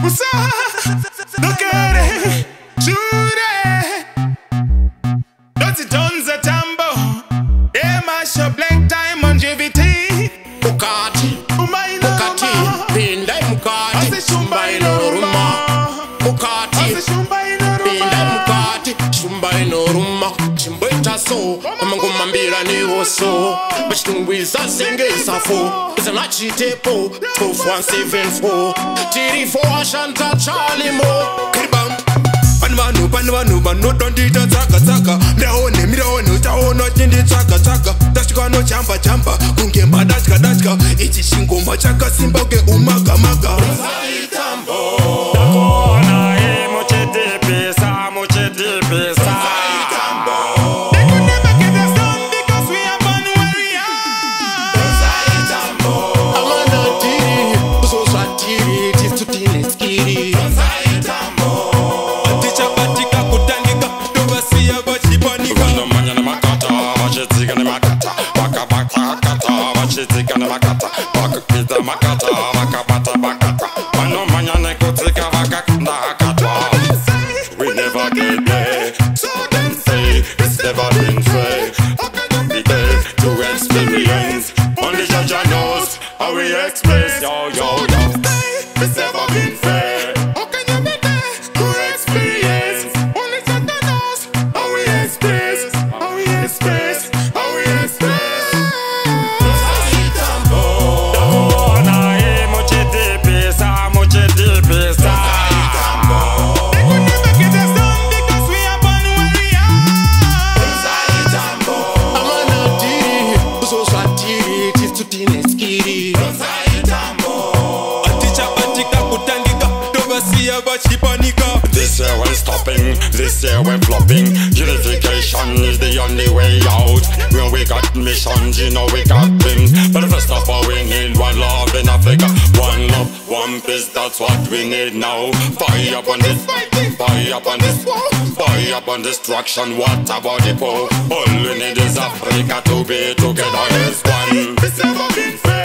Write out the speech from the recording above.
What's up? Look at it, shoot it. Dirty tons of tambo. Yeah, mash up blank time on JVT. Bukati, Bukati, Pindai Mukati, Shumbai no Ruma. Bukati, Pindai Mukati, Shumbai no Ruma. Chimboita so, Amangumambira ni oso. Bashtunguiza sengesa fo. It's a nachi tepo, 12174. Tiri for Ashanta Charlie Mo. Kribam. Panwanu, don't eat a taka. Miraone, utaona tindi taka. Dashka no champa. Kunkemba dashka. Ichi shingo machaka simba ke umaga. Zaitambo. Dakona mochete pesa. Zaitambo. They could never get us done because we are born where we are. Zaitambo. Amanda tiri, so satiri, tis to tini skiri. Zaitambo. Atichapatika kutangika, tubasiya bachipanika. Kuno manyana makata, bachitika ni makata. Baka kata, bachitika ni makata. Baka kita makata, bakata. Mano manyana kutika baka kanda hakata. We never get there, so them say it's never been fair. We there to experience, only Jah knows how we express. Yo. It's never been fair. How can you be there to experience? Only Jah knows how we express. Dakona mochete pesa. They could never get us done because we are born where we are. Amanda tiri, so satiri, tis to tini skiri. Atichapatika kutangika, tubasiya bachipanika. This year we're stopping, this year we're flopping. Unification is the only way out. When we got missions, you know we got things. But first of all we need one love in Africa. One love, one peace, that's what we need now. Fire up on this, fire up on destruction. What about the poor? All we need is Africa to be together as one. It's never been fair.